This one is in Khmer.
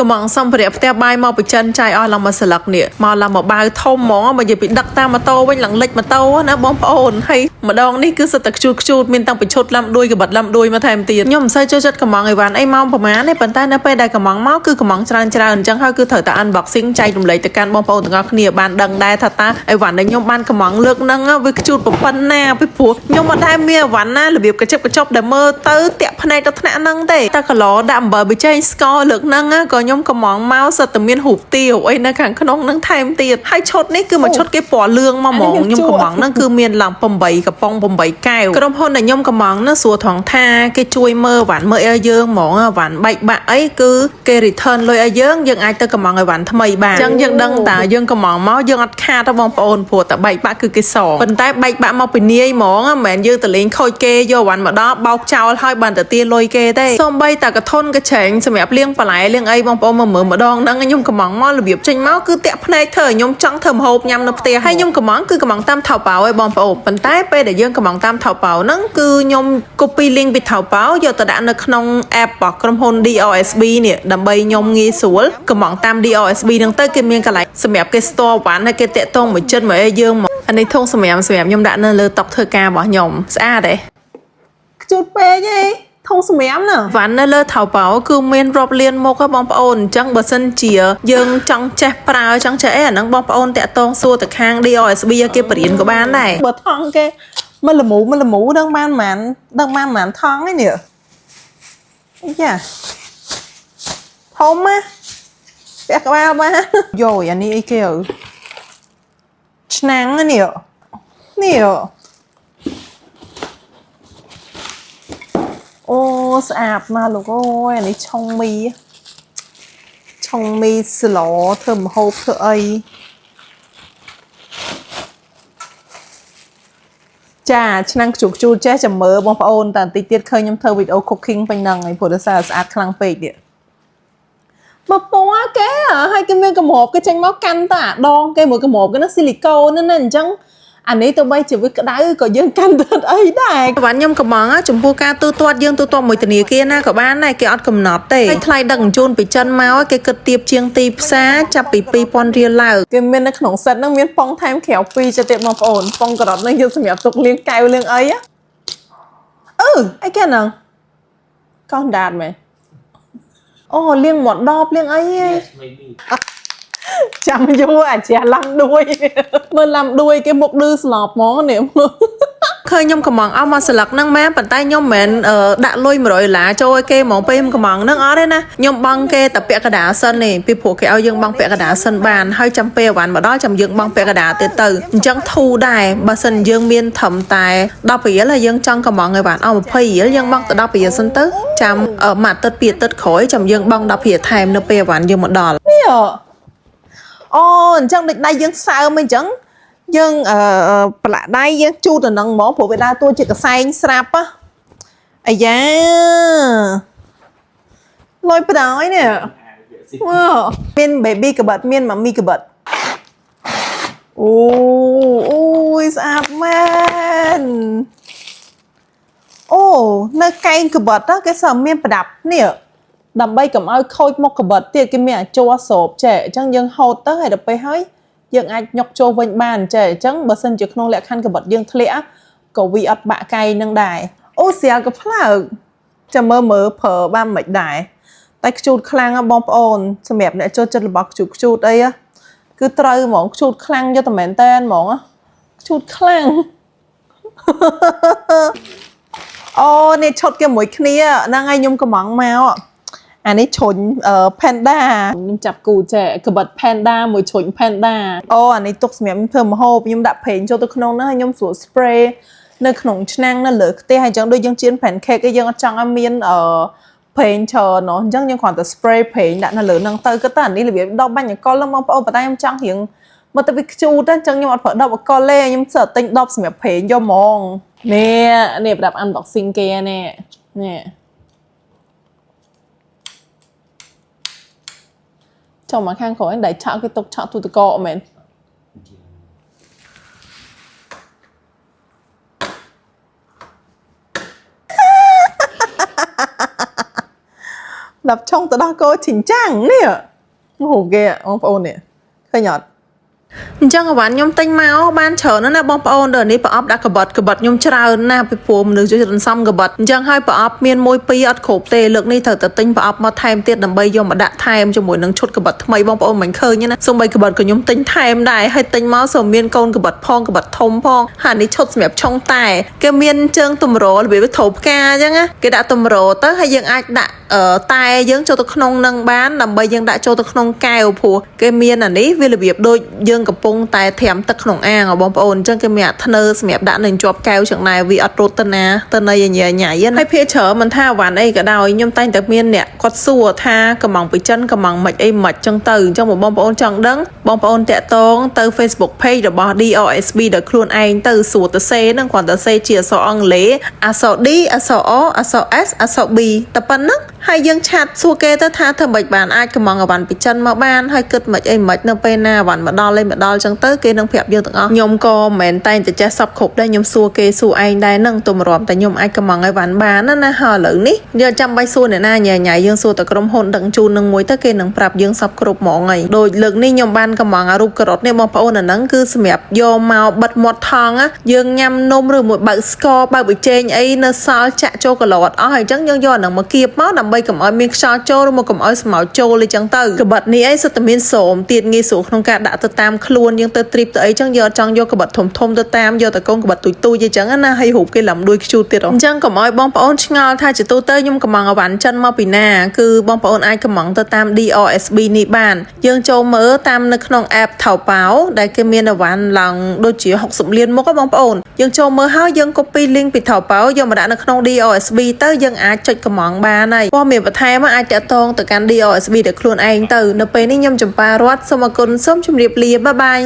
កំងសំភារៈផ្ទះបាយមកពីចិនចាយអស់ឡើងមកស្លឹកនេះមកឡើងមកបាវធំហ្មងមកនិយាយពីដឹកតាមម៉ូតូវិញឡើងលិចម៉ូតូណាបងប្អូនហើយម្ដងនេះគឺសិតតែខ្ជូតមានតាំងពីឈុតឡាំដួយកបិតឡាំដួយមកថែមទៀតខ្ញុំមិនសូវចូលចិត្តកំងអីវ៉ាន់អីមកប្រហែលទេប៉ុន្តែនៅពេលដែលកំងមកគឺកំងច្រើនអញ្ចឹងហើយគឺត្រូវតែ unboxing ចែករំលែកទៅកាន់បងប្អូនទាំងអស់គ្នាបានដឹងដែរថាតើអីវ៉ាន់ដែលខ្ញុំបានកំងលើកហ្នឹងវាខ្ជូតប៉ុណ្ណាពីព្រោះខ្ញុំអត់ដែលមានអីវ៉ាន់ណារបៀបកញ្ចប់កញ្ចប់ដែលមើលទៅតាក់ភ្នែកទៅថ្នាក់ហ្នឹងទេតែកន្លដាក់អំបិលប៊ីចេងស្ករលើកហ្នឹងក៏ខ្ញុំកំងមកសិតតែមានរូបទាវអីនៅខាងក្នុងហ្នឹងថែមទៀតហើយឈុតនេះគឺមួយឈុតគេពណ៌លឿងមកហ្មងខ្ញុំកំងហ្នឹងគឺមានឡើង8កំប៉ុង8កែវក្រុមហ៊ុនដែលខ្ញុំកំងហ្នឹងសួរថងថាគេជួយមើលវ៉ាន់មើលឲ្យយើងហ្មងវ៉ាន់បែកបាក់អីគឺគេ return លុយឲ្យយើងអាចទៅកំងឲ្យវ៉ាន់ថ្មីបានអញ្ចឹងយើងដឹងតើយើងកំងមកយើងអត់ខាតទេបងប្អូនព្រោះតែបែកបាក់គឺគេសងប៉ុន្តែបែកបាក់មកពីនាយហ្មងមិនមែនយើងទៅលេងខូចគេយកវ៉ាន់មកដល់បោកចោលហើយបានទៅទាលុយគេទេសូម្បីតែកធុនកឆេងសម្រាប់លាងបន្លែលាងអីបងប្អូនមើលម្ដងហ្នឹងខ្ញុំកំងមករបៀបចេញមកគឺតាក់ភ្នែកធ្វើឲ្យខ្ញុំចង់ធ្វើម្ហូបញ៉ាំនៅផ្ទះហើយខ្ញុំកំងគឺកំងតាមថៅប៉ៅឯងបងប្អូនប៉ុន្តែពេលដែលយើងកំងតាមថៅប៉ៅហ្នឹងគឺខ្ញុំ copy link ពីថៅប៉ៅយកទៅដាក់នៅក្នុង app របស់ក្រុមហ៊ុន DRSB នេះដើម្បីខ្ញុំងាយស្រួលកំងតាម DRSB ហ្នឹងទៅគេមានកន្លែងសម្រាប់គេ store វ៉ាន់ហើយគេតាក់ទងមួយចិត្តមកឲ្យយើងមកអានេះធុងសម្រាប់ខ្ញុំដាក់នៅលើតុធ្វើការរបស់ខ្ញុំស្អាតទេខ្ជូតពេកឯងធុងសម្រាប់ណាវ៉ាន់នៅលើថៅប៉ៅគឺមានរាប់លានមុខបងប្អូនអញ្ចឹងបើសិនជាយើងចង់ចេះប្រើចង់ចេះអីអាហ្នឹងបងប្អូនតាក់ទងសួរទៅខាង DRSB គេបរៀនក៏បានដែរបើថងគេមកល្មូដឹងបានប៉ុន្មានថងឯនេះយ៉ាធំណាពាក់ក្បាលបានយោអានេះអីគេឆ្នាំងនេះអូស្អាតណាស់លោកអើយអានេះឆុងមីស្លធ្វើម្ហូបធ្វើអីចាឆ្នាំងខ្ជូតចេះចាំមើលបងប្អូនតែបន្តិចទៀតឃើញខ្ញុំធ្វើវីដេអូ cooking ពេញហ្នឹងហើយព្រោះដោយសារស្អាតខ្លាំងពេកទៀតមកពណ៌គេហើយគេមានកម្របគេចេញមកកាន់តាដងគេមួយកម្របគេនោះស៊ីលីកូនណាអញ្ចឹងអានេះទៅបីជាវាក្តៅក៏យើងកាន់ទៅអីដែរបាទខ្ញុំកំងចំពោះការទូទាត់យើងទូទាត់មួយធនាគារណាក៏បានដែរគេអត់កំណត់ទេហើយថ្លៃដឹកជញ្ជូនពីចិនមកគេគិតទាបជាងទីផ្សារចាប់ពី2000រៀលឡើងគេមាននៅក្នុងសិតហ្នឹងមានប៉ុងថែមក្រៅ2ចិត្តទៀតបងប្អូនប៉ុងការ៉ុតហ្នឹងយើងសម្រាប់ទុកលាងកែវលាងអីអីគេហ្នឹងកោនដាតមែនអូលាងមាត់ដបលាងអីចាំយូរអាចារ្យឡាំដួយមើលឡាំដួយគេមុខឌឺស្លប់ហ្មងនេះឃើញខ្ញុំកំងអស់មកស្លឹកហ្នឹងមែនប៉ុន្តែខ្ញុំមិនមែនដាក់លុយ$100ចូលឲ្យគេហ្មងពេលខ្ញុំកំងហ្នឹងអត់ទេណាខ្ញុំបង់គេតែពាក់កណ្ដាលសិនទេពីព្រោះគេឲ្យយើងបង់ពាក់កណ្ដាលសិនបានហើយចាំពេលអវ៉ាន់មកដល់ចាំយើងបង់ពាក់កណ្ដាលទៀតទៅអញ្ចឹងធូរដែរបើសិនយើងមានត្រឹមតែ10រៀលហើយយើងចង់កំងឲ្យបានអស់20រៀលយើងបង់តែ10រៀលសិនទៅចាំមួយអាទិត្យពីរអាទិត្យក្រោយចាំយើងបង់10រៀលថែមនៅពេលអវ៉ាន់យើងមកដល់នេះអូអញ្ចឹងដូចដៃយើងសើមអញ្ចឹងយើងប្រឡាក់ដៃយើងជូតទៅនឹងហ្មងព្រោះវាដើរតួជាកសែងស្រាប់អាយ៉ាលុយបដ ாய் នេះមាន baby កបិតមាន mommy កបិតអូយស្អាតមែនអូនៅកែងកបិតគេសើមានប្រដាប់នេះដើម្បីកុំឲ្យខូចមុខកបិតទៀតគេមានអាច័រស្រូបចេះអញ្ចឹងយើងហូតទៅហើយដល់ពេលហើយយើងអាចញុកចូលវិញបានចេះអញ្ចឹងបើសិនជាក្នុងលក្ខខណ្ឌកបិតយើងធ្លាក់ក៏វាអត់បាក់កែងនឹងដែរអូស្រាលក៏ផ្លើកចាំមើលប្រើបានមិនដែរតែខ្ជូតខ្លាំងបងប្អូនសម្រាប់អ្នកចូលចិត្តរបស់ខ្ជូតអីគឺត្រូវហ្មងខ្ជូតខ្លាំងយកតែមែនតែនហ្មងខ្ជូតខ្លាំងអូនេះឈុតគេមួយគ្នាហ្នឹងហើយខ្ញុំកំងមកអានេះឈុញ Panda ខ្ញុំចាប់គូចេះក្បិត Panda មួយឈុញ Panda អូអានេះទុកសម្រាប់ធ្វើម្ហូបខ្ញុំដាក់ប្រេងចូលទៅក្នុងហ្នឹងហើយខ្ញុំស្រួល spray នៅក្នុងឆ្នាំងនៅលើខ្ទះហើយអញ្ចឹងដូចយើងចៀន pancake ឯងយើងអត់ចង់ឲ្យមានប្រេងច្រើនអញ្ចឹងយើងគ្រាន់តែ spray ប្រេងដាក់នៅលើហ្នឹងទៅគាត់តែអានេះរបៀបដបបាញ់អង្កលហ្នឹងបងប្អូនប៉ុន្តែខ្ញុំចង់រៀងមកទៅវាខ្ជូតអញ្ចឹងខ្ញុំអត់ប្រើដបអង្កលទេខ្ញុំសើទិញដបសម្រាប់ប្រេងយកហ្មងនេះប្រដាប់ unboxing គេនេះចូលមកខាងក្រោយដៃឆក់គេទុកឆក់ទូទឹកកកមែន đập trong tao đó có chỉnh trang nè ngủ ghê ông ôn nè khơi nhọt chẳng các bạn nhom tinh máu ban chờ nó là bom ôn đời ní bà ấp đã cờ bật nhom chào na bị phùm được cho dân xong cờ bật chẳng hai bà ấp miên môi pi ớt khổ tê lực ní thở tự tinh bà ấp mà thay tiết đầm bay do mà đã thay cho mỗi nắng chốt cờ bật mấy bom ôn mình khơi nhá xong bay cờ bật của nhom tinh thay đại hay tinh máu sầu miên côn cờ bật phong cờ bật thông phong hà ní chốt mẹp trong tài cái miên trơn tùm rổ là bị thổ ca chứ á cái đã tùm rổ tới hay dân ai đã ở tai dân cho tôi không nâng bán đầm bay dân đã cho tôi không cài phù cái miên là ní vì là việc đôi dânกับปงแต่แถมตะขนมอ่างอ่ะบองปอนจังก็แม่ทเนอร์แม่ด่าหนึ่งจอบแก้วจังนายวีอัตโรตนาตนายใหญ่ใหญ่ยันให้เพื่อเฉอมันท่าหวานไอ้กระดาวย่อมตั้งแต่เมียนเนี่ยก็สู้ท่ากระมังไปจันกระมังมัดไอ้มัดจังตื่นจังบอกบองปอนจังดังบองปอนแตะตองตื่น Facebook page เดอะบอดี้ OSB เดอะครูนไอ้ตื่นสู่ตะเซนั่งก่อนตะเซเจียสออังเล่อาสอดีอาสอออาสอเอสอาสอบีแต่ปนนักให้ยังชัดสู้เกตท่าเธอบัดบานไอ้กระมังกับวันไปจันมาบ้านให้เกิดมัดไอ้มัดนั่งไปหน้าวันมาดอลเลยมาดอลจังเตอร์เกนังเพียบเยอะต่างยมก็เหม็นไตแต่จะซับขบได้ยมซัวเกซัวไอได้นั่งตุ่มรอมแต่ยมไอกระมังไอหวานบานนั่นนะฮะหรือนี่เดี๋ยวจำใบซัวเนี่ยน่าใหญ่ๆยังซัวแต่กระมหนดังจูนนังมวยตะเกนังปรับยังซับกรุบหมอไงโดยเลิกนี่ยมบ้านกระมังอารูปกระรดเนี่ยมองพระโอนั่นคือเสียบยอมเมาบัดหมดทองอ่ะยังยำนมหรือหมดใบสกอร์ใบใบเจนไอเนซาลจะโจกระหลอดอ๋อให้จังย้อนหนังมาเกียบม้าดำใบกับอ้อยมีชาโจหรือมากับอ้อยสมาวโจเลยจังเตอร์กระบัดนี้ไอสตามินโสมตีนงีสูขนงกาดะตะตามคลวนยังเตอร์ทริปไอจังยอจังยกระบัดทมตะตามยอตะกงกระบัดตุยจังอันน่ะให้หุบกี่ลำด้วยชูติดจังกับอ้อยบองปอนชงาถ้าจะตู้เตยยมกำมังเอาหวานจันมาปีหน้าคือบองปอนไอกำมังตะตาม DOSB นี่บ้านยังโจเมื่อตามในขนมแอปเถาเปาได้เกมีนหวานหลังโดยจี60 เลียนมก็บองปอนยังโจเมื่อเฮายังก็ปีลิงปิดเถาเปายังมาได้ในขนม DOSB เตยยังอาจจัดกำมังบ้านในว่ามีประเทศมาอาจจะตรงต่อการ DOSB แต่ครูนเองเตยในปีนี้ยมจำปารวัดสมกุลส้มชุมเรียบเรียบบ๊ายบาย